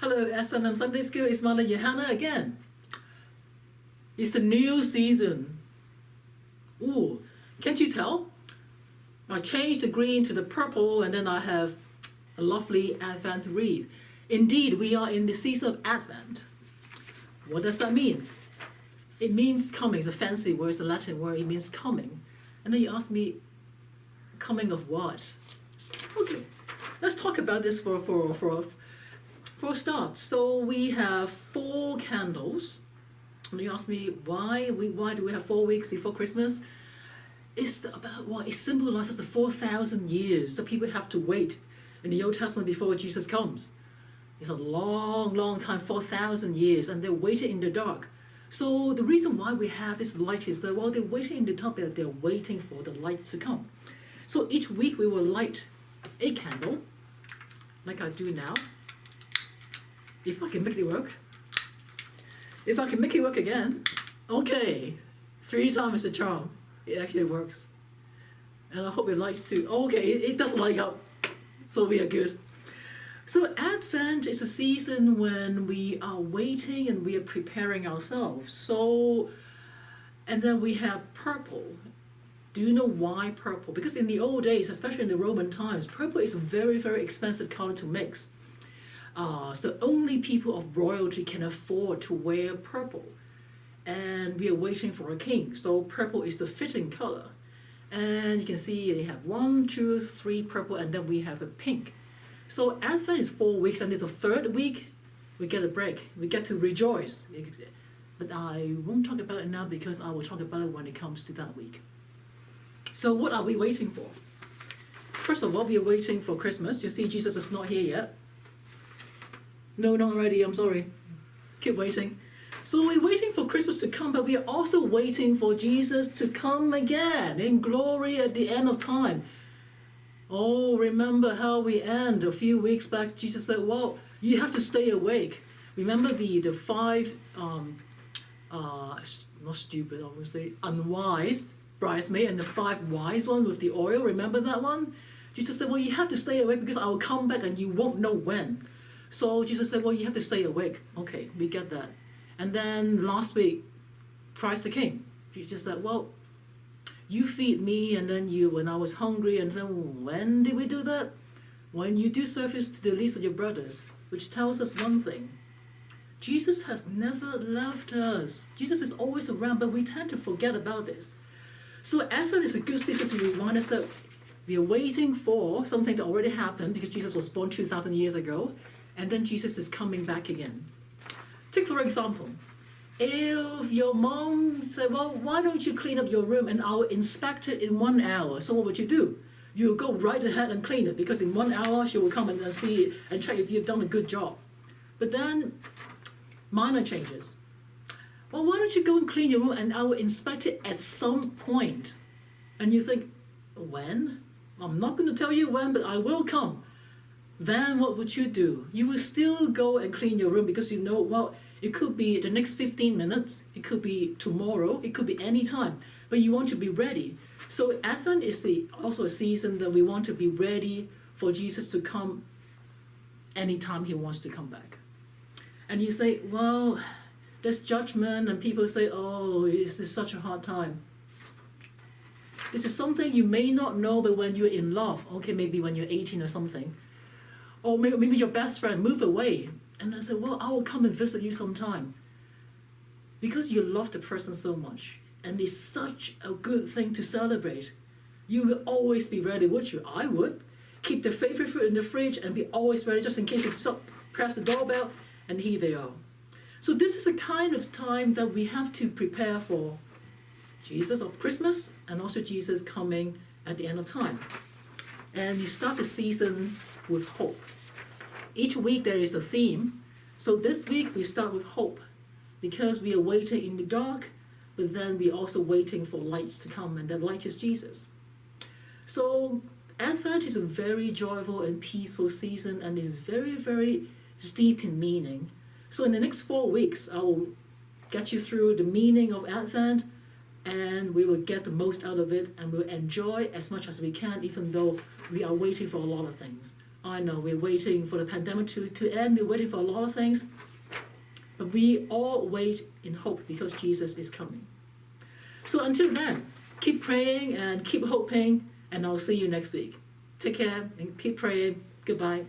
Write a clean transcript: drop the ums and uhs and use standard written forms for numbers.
Hello, SMM Sunday School. It's Mother Johanna again. It's a new season. Ooh, can't you tell? I changed the green to the purple and then I have a lovely Advent wreath. Indeed, we are in the season of Advent. What does that mean? It means coming. It's a fancy word, it's a Latin word. It means coming. And then you ask me, coming of what? Okay, let's talk about this for a start. So we have 4 candles. And you ask me, why do we have 4 weeks before Christmas? It's about what? It symbolizes the 4,000 years that people have to wait in the Old Testament before Jesus comes. It's a long time, 4,000 years, and they're waiting in the dark. So the reason why we have this light is that while they're waiting in the dark, they're waiting for the light to come. So each week we will light a candle, like I do now. If I can make it work. If I can make it work again, okay. 3 times the charm. It actually works. And I hope it lights too. Okay, it doesn't light up. So we are good. So Advent is a season when we are waiting and we are preparing ourselves. So, and then we have purple. Do you know why purple? Because in the old days, especially in the Roman times, purple is a very, very expensive color to mix. So only people of royalty can afford to wear purple. And we are waiting for a king. So purple is the fitting color. And you can see they have 1, 2, 3 purple, and then we have a pink. So Advent is 4 weeks, and it's the 3rd week, we get a break. We get to rejoice. But I won't talk about it now because I will talk about it when it comes to that week. So what are we waiting for? First of all, we are waiting for Christmas. You see, Jesus is not here yet. No, not ready, I'm sorry. Keep waiting. So we're waiting for Christmas to come, but we are also waiting for Jesus to come again in glory at the end of time. Oh, remember how we end a few weeks back. Jesus said, well, you have to stay awake. Remember the 5, not stupid, obviously, unwise bridesmaid and the 5 wise one with the oil. Remember that one? Jesus said, well, you have to stay awake because I will come back and you won't know when. So Jesus said, well, you have to stay awake. Okay, we get that. And then last week, Christ the King. Jesus said, well, you feed me, and then when I was hungry, and then when did we do that? When you do service to the least of your brothers, which tells us one thing. Jesus has never left us. Jesus is always around, but we tend to forget about this. So Advent is a good season to remind us that we are waiting for something that already happened because Jesus was born 2,000 years ago, and then Jesus is coming back again. Take for example, if your mom said, well, why don't you clean up your room and I'll inspect it in 1 hour? So what would you do? You will go right ahead and clean it because in 1 hour she will come and see it and check if you've done a good job. But then minor changes. Well, why don't you go and clean your room and I will inspect it at some point? And you think, when? I'm not going to tell you when, but I will come. Then what would you do? You will still go and clean your room because you know, well, it could be the next 15 minutes, it could be tomorrow, it could be any time, but you want to be ready. So Advent is also a season that we want to be ready for Jesus to come anytime he wants to come back. And you say, well, there's judgment, and people say, oh, this is such a hard time. This is something you may not know, but when you're in love, okay, maybe when you're 18 or something, or maybe your best friend moved away, and I said, well, I will come and visit you sometime. Because you love the person so much, and it's such a good thing to celebrate. You will always be ready, would you? I would. Keep the favorite food in the fridge and be always ready just in case it's up. Press the doorbell, and here they are. So this is a kind of time that we have to prepare for Jesus of Christmas and also Jesus coming at the end of time. And you start the season with hope. Each week there is a theme. So this week we start with hope because we are waiting in the dark, but then we're also waiting for lights to come, and that light is Jesus. So Advent is a very joyful and peaceful season and is very, very deep in meaning. So in the next 4 weeks, I will get you through the meaning of Advent, and we will get the most out of it, and we'll enjoy as much as we can, even though we are waiting for a lot of things. I know we're waiting for the pandemic to end, we're waiting for a lot of things, but we all wait in hope because Jesus is coming. So until then, keep praying and keep hoping, and I'll see you next week. Take care and keep praying. Goodbye.